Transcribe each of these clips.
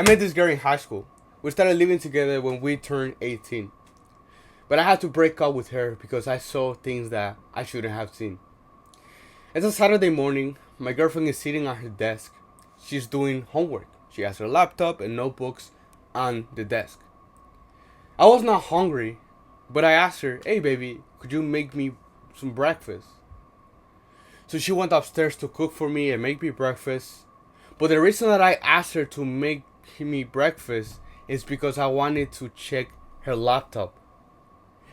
I met this girl in high school. We started living together when we turned 18. But I had to break up with her because I saw things that I shouldn't have seen. It's a Saturday morning. My girlfriend is sitting at her desk. She's doing homework. She has her laptop and notebooks on the desk. I was not hungry, but I asked her, "Hey baby, could you make me some breakfast?" So she went upstairs to cook for me and make me breakfast. But the reason that I asked her to make me breakfast is because I wanted to check her laptop.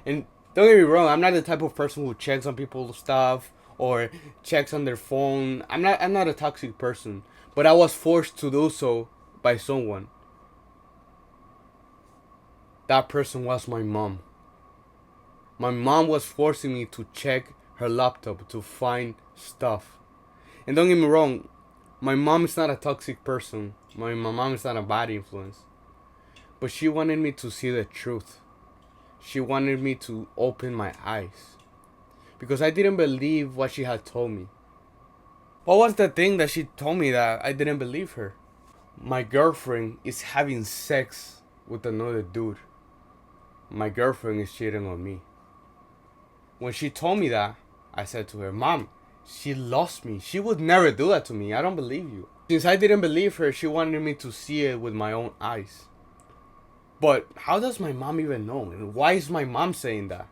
And don't get me wrong, I'm not the type of person who checks on people's stuff or checks on their phone. I'm not a toxic person, but I was forced to do so by someone. That person was my mom. My mom was forcing me to check her laptop to find stuff. And don't get me wrong, my mom is not a toxic person. My mom is not a bad influence. But she wanted me to see the truth. She wanted me to open my eyes. Because I didn't believe what she had told me. What was the thing that she told me that I didn't believe her? My girlfriend is having sex with another dude. My girlfriend is cheating on me. When she told me that, I said to her, "Mom, she lost me. She would never do that to me. I don't believe you." Since I didn't believe her, she wanted me to see it with my own eyes. But how does my mom even know? And why is my mom saying that?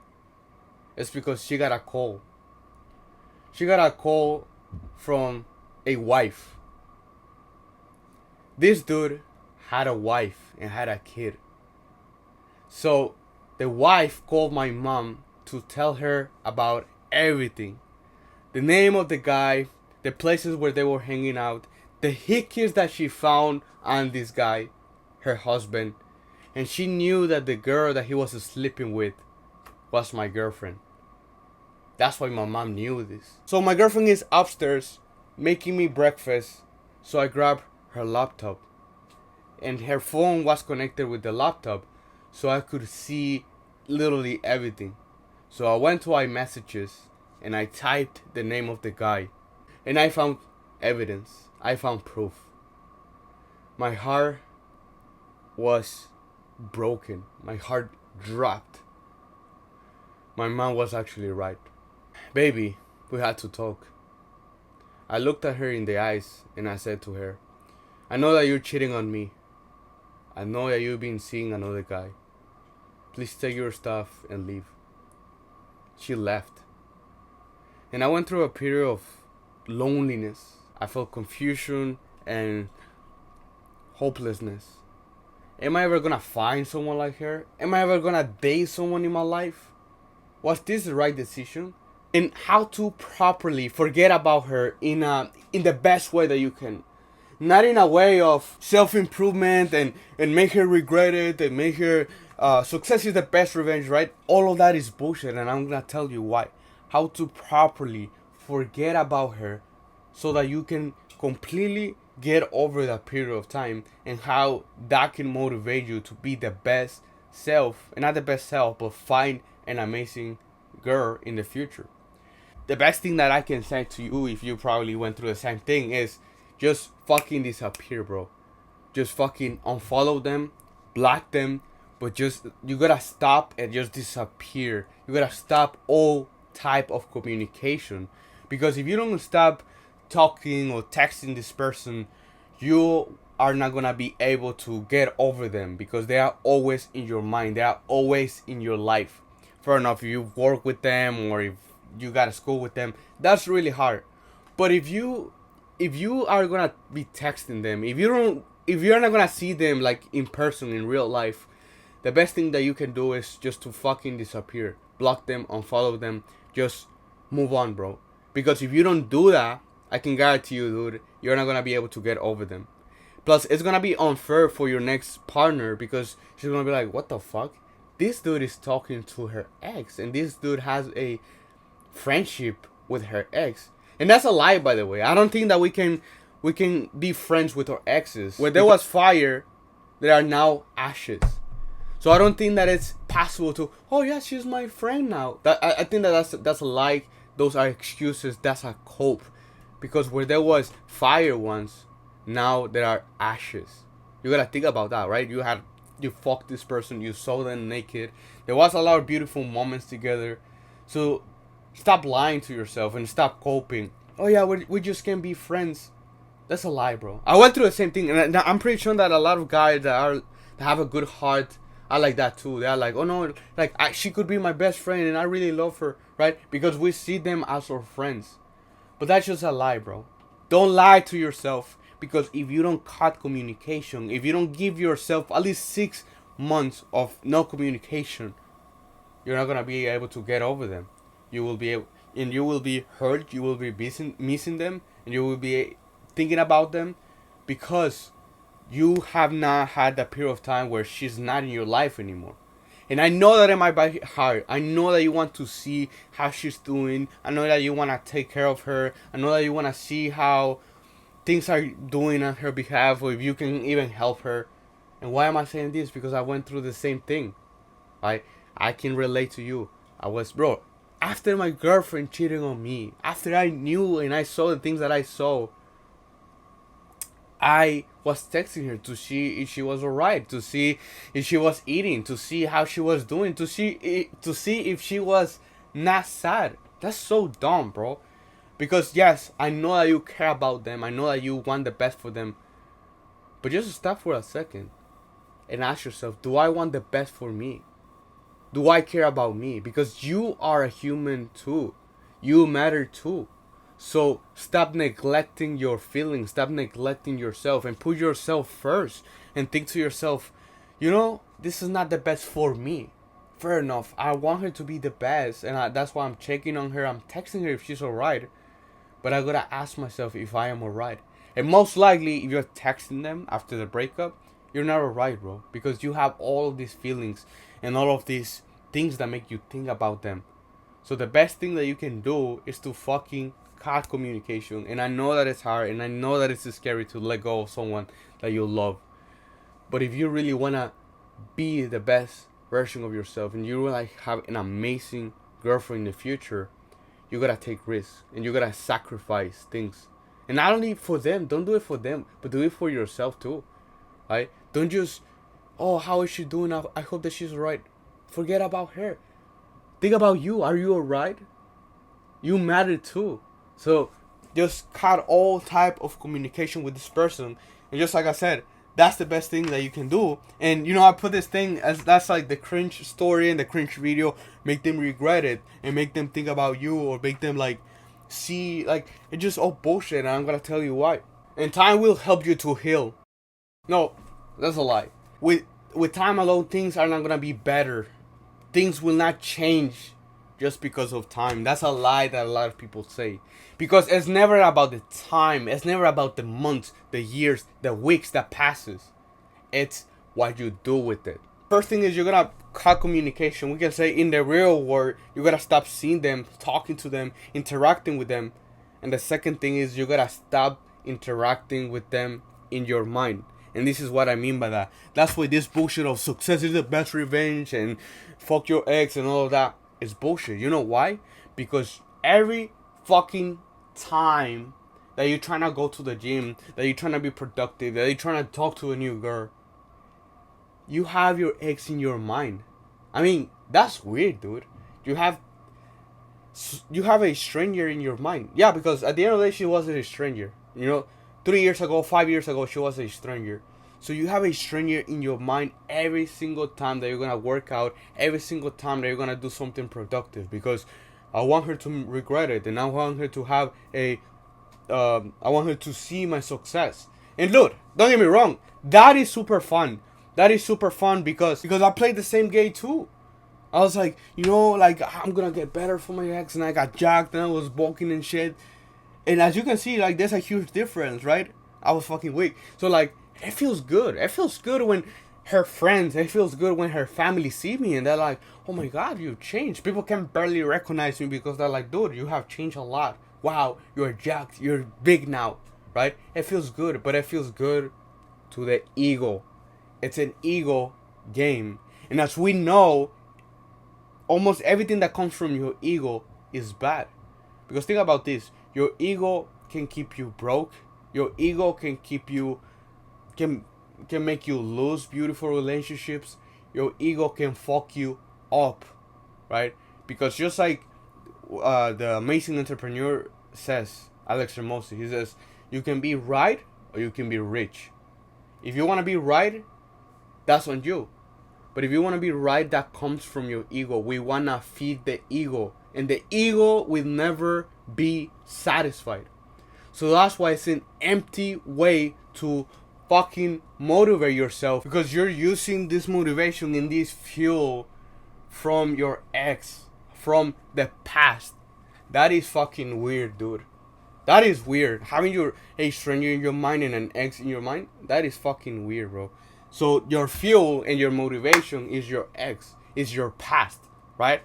It's because she got a call. She got a call from a wife. This dude had a wife and had a kid. So the wife called my mom to tell her about everything. The name of the guy, the places where they were hanging out, the hickeys that she found on this guy, her husband. And she knew that the girl that he was sleeping with was my girlfriend. That's why my mom knew this. So my girlfriend is upstairs making me breakfast. So I grabbed her laptop. And her phone was connected with the laptop. So I could see literally everything. So I went to iMessages and I typed the name of the guy. And I found evidence. I found proof. My heart was broken. My heart dropped. My mom was actually right. Baby, we had to talk. I looked at her in the eyes and I said to her, "I know that you're cheating on me. I know that you've been seeing another guy. Please take your stuff and leave." She left. And I went through a period of loneliness. I felt confusion and hopelessness. Am I ever gonna find someone like her? Am I ever gonna date someone in my life? Was this the right decision? And how to properly forget about her in the best way that you can. Not in a way of self-improvement and make her regret it and make her success is the best revenge, right? All of that is bullshit, and I'm gonna tell you why. How to properly forget about her so that you can completely get over that period of time, and how that can motivate you to be the best self, and not the best self, but find an amazing girl in the future. The best thing that I can say to you, if you probably went through the same thing, is just fucking disappear, bro. Just fucking unfollow them, block them, but just you gotta stop and just disappear. You gotta stop all type of communication, because if you don't stop talking or texting this person, you are not gonna be able to get over them, because they are always in your mind. They are always in your life. Fair enough, if you work with them or if you got to school with them, that's really hard. But if you are gonna be texting them, if you're not gonna see them like in person in real life, the best thing that you can do is just to fucking disappear, block them, unfollow them, just move on, bro. Because if you don't do that, I can guarantee you, dude, you're not gonna be able to get over them. Plus, it's gonna be unfair for your next partner, because she's gonna be like, "What the fuck? This dude is talking to her ex, and this dude has a friendship with her ex." And that's a lie, by the way. I don't think that we can be friends with our exes. Where there was fire, there are now ashes. So I don't think that it's possible to, "Oh yeah, she's my friend now." I think that's a lie. Those are excuses. That's a cope. Because where there was fire once, now there are ashes. You gotta think about that, right? You fucked this person, you saw them naked. There was a lot of beautiful moments together. So stop lying to yourself and stop coping. Oh yeah, we just can't be friends. That's a lie, bro. I went through the same thing, and I'm pretty sure that a lot of guys that have a good heart are like that too. They're like, oh no, like she could be my best friend, and I really love her, right? Because we see them as our friends. But that's just a lie, bro. Don't lie to yourself, because if you don't cut communication, if you don't give yourself at least 6 months of no communication, you're not gonna be able to get over them. You will be able, and you will be hurt. You will be missing them, and you will be thinking about them, because you have not had that period of time where she's not in your life anymore. And I know that it might be hard. I know that you want to see how she's doing. I know that you want to take care of her. I know that you want to see how things are doing on her behalf, or if you can even help her. And why am I saying this? Because I went through the same thing. I can relate to you. Bro, after my girlfriend cheating on me, after I knew and I saw the things that I saw, I was texting her to see if she was alright, to see if she was eating, to see how she was doing, to see if she was not sad. That's so dumb, bro. Because yes, I know that you care about them. I know that you want the best for them. But just stop for a second and ask yourself, do I want the best for me? Do I care about me? Because you are a human too. You matter too. So stop neglecting your feelings, stop neglecting yourself, and put yourself first. And think to yourself, this is not the best for me. Fair enough, I want her to be the best, and that's why I'm checking on her. I'm texting her if she's alright. But I gotta ask myself if I am alright. And most likely, if you're texting them after the breakup, you're not alright, bro. Because you have all of these feelings and all of these things that make you think about them. So the best thing that you can do is to fucking cut communication. And I know that it's hard, and I know that it's scary to let go of someone that you love. But if you really wanna be the best version of yourself, and you like have an amazing girlfriend in the future, you gotta take risks and you gotta sacrifice things. And not only for them, don't do it for them, but do it for yourself too. Right? Don't just, oh, how is she doing? I hope that she's alright. Forget about her. Think about you. Are you alright? You matter too. So just cut all type of communication with this person. And just like I said, that's the best thing that you can do. And I put this thing as that's like the cringe story and the cringe video. Make them regret it and make them think about you, or make them like see like it's just all bullshit. And I'm gonna tell you why. And time will help you to heal. No, that's a lie. With time alone, things are not gonna be better. Things will not change just because of time. That's a lie that a lot of people say. Because it's never about the time. It's never about the months, the years, the weeks that passes. It's what you do with it. First thing is you're gonna cut communication. We can say in the real world, you gotta stop seeing them, talking to them, interacting with them. And the second thing is you gotta stop interacting with them in your mind. And this is what I mean by that. That's why this bullshit of success is the best revenge and fuck your ex and all of that is bullshit. You know why? Because every fucking time that you're trying to go to the gym, that you're trying to be productive, that you're trying to talk to a new girl, you have your ex in your mind. I mean, that's weird, dude. You have a stranger in your mind. Yeah, because at the end of the day, she wasn't a stranger. 3 years ago, 5 years ago, she was a stranger. So you have a stranger in your mind every single time that you're gonna work out, every single time that you're gonna do something productive. Because I want her to regret it, and I want her to have I want her to see my success. And look, don't get me wrong, that is super fun. That is super fun because I played the same game too. I was like, I'm gonna get better for my ex, and I got jacked and I was bulking and shit. And as you can see, like, there's a huge difference, right? I was fucking weak. So, like, it feels good. It feels good when her friends, it feels good when her family see me and they're like, oh my god, you've changed. People can barely recognize me because they're like, dude, you have changed a lot. Wow, you're jacked. You're big now, right? It feels good, but it feels good to the ego. It's an ego game. And as we know, almost everything that comes from your ego is bad. Because think about this. Your ego can keep you broke. Your ego can can make you lose beautiful relationships. Your ego can fuck you up, right? Because just like the amazing entrepreneur says, Alex Hermosi, he says, you can be right or you can be rich. If you want to be right, that's on you. But if you want to be right, that comes from your ego. We want to feed the ego. And the ego will never be satisfied. So that's why it's an empty way to fucking motivate yourself. Because you're using this motivation and this fuel from your ex, from the past. That is fucking weird, dude. That is weird. Having a stranger in your mind and an ex in your mind, that is fucking weird, bro. So your fuel and your motivation is your ex, is your past, right?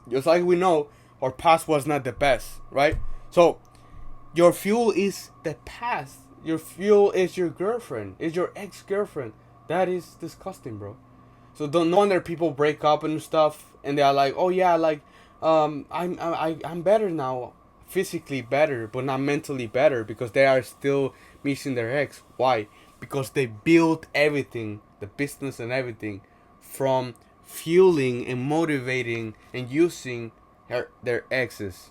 Just like we know, our past was not the best, right? So your fuel is the past. Your fuel is your girlfriend, is your ex-girlfriend. That is disgusting, bro. So don't no wonder people break up and stuff, and they are like, oh yeah, like, I'm better now, physically better, but not mentally better, because they are still missing their ex. Why? Because they built everything, the business and everything, from fueling and motivating and using their exes.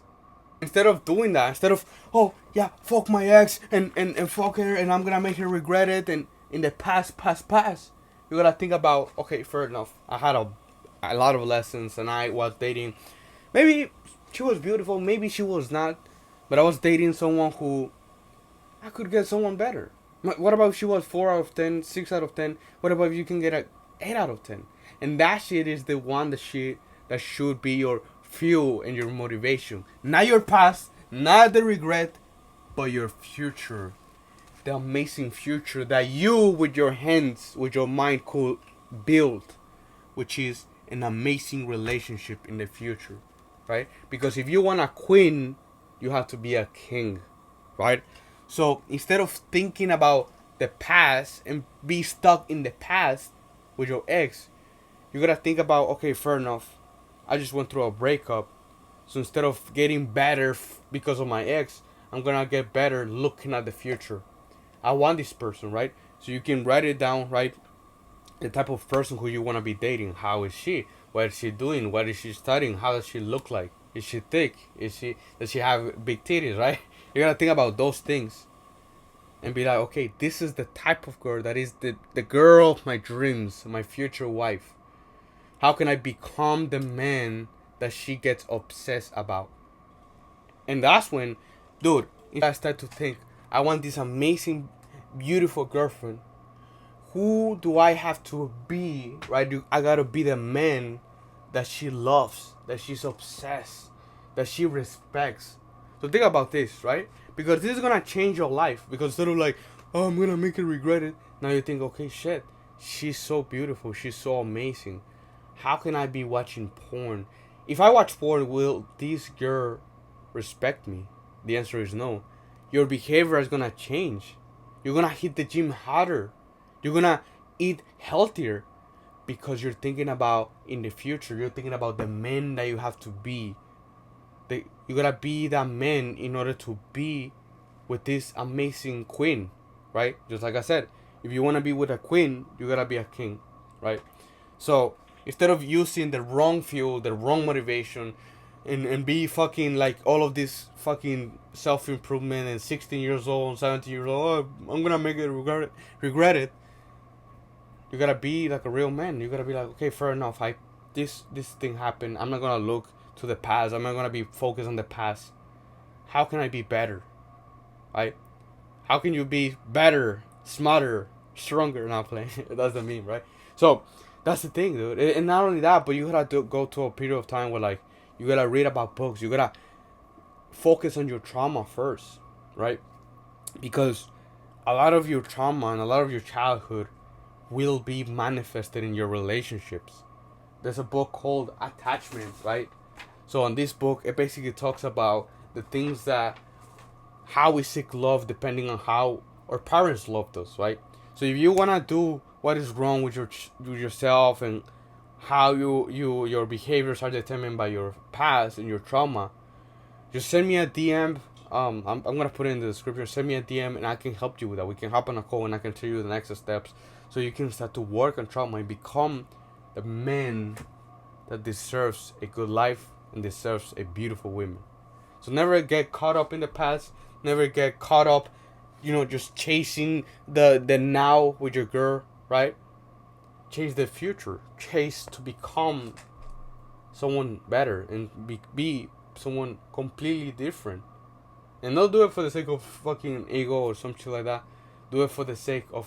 Instead of doing that, instead of, oh yeah, fuck my ex and fuck her and I'm gonna make her regret it, and in the past, you gotta think about, okay, fair enough. I had a lot of lessons and I was dating. Maybe she was beautiful, maybe she was not, but I was dating someone who I could get someone better. What about if she was 4 out of 10, 6 out of 10? What about if you can get a 8 out of 10? And that shit is the one, the shit that should be your fuel and your motivation. Not your past, not the regret, but your future. The amazing future that you, with your hands, with your mind, could build, which is an amazing relationship in the future, right? Because if you want a queen, you have to be a king, right? So instead of thinking about the past and be stuck in the past with your ex, you gotta think about, okay, fair enough, I just went through a breakup, so instead of getting better because of my ex, I'm gonna get better looking at the future. I want this person, right? So you can write it down, right? The type of person who you want to be dating. How is she? What is she doing? What is she studying? How does she look like? Is she thick? Does she have big titties, right? You gotta think about those things and be like, okay, this is the type of girl that is the girl of my dreams, my future wife. How can I become the man that she gets obsessed about? And that's when, dude, I start to think, I want this amazing, beautiful girlfriend. Who do I have to be, right? I gotta be the man that she loves, that she's obsessed, that she respects. So think about this, right? Because this is gonna change your life. Because instead of like, oh, I'm gonna make her regret it, now you think, okay, shit, she's so beautiful, she's so amazing. How can I be watching porn? If I watch porn, will this girl respect me? The answer is no. Your behavior is gonna change. You're gonna hit the gym harder. You're gonna eat healthier because you're thinking about in the future. You're thinking about the man that you have to be. You gotta be that man in order to be with this amazing queen, right? Just like I said, if you wanna be with a queen, you gotta be a king, right? So instead of using the wrong fuel, the wrong motivation, and be fucking like all of this fucking self improvement and 16 years old, 17 years old, oh, I'm gonna make it regret it. You gotta be like a real man. You gotta be like, okay, fair enough. This thing happened. I'm not gonna look to the past. I'm not gonna be focused on the past. How can I be better? Right? How can you be better, smarter, stronger? Not playing. That's the meme, right? So that's the thing, dude. And not only that, but you gotta go to a period of time where like you gotta read about books. You gotta focus on your trauma first, right? Because a lot of your trauma and a lot of your childhood will be manifested in your relationships. There's a book called Attachment, right? So in this book, it basically talks about the things that how we seek love depending on how our parents loved us, right? So if you wanna do what is wrong with yourself and how your behaviors are determined by your past and your trauma, just send me a DM I'm gonna put it in the description. Send me a DM and I can help you with that. We can hop on a call and I can tell you the next steps, so you can start to work on trauma and become the man that deserves a good life and deserves a beautiful woman. So never get caught up in the past. Never get caught up, just chasing the now with your girl, right? Chase the future. Chase to become someone better and be someone completely different. And don't do it for the sake of fucking ego or some shit like that. Do it for the sake of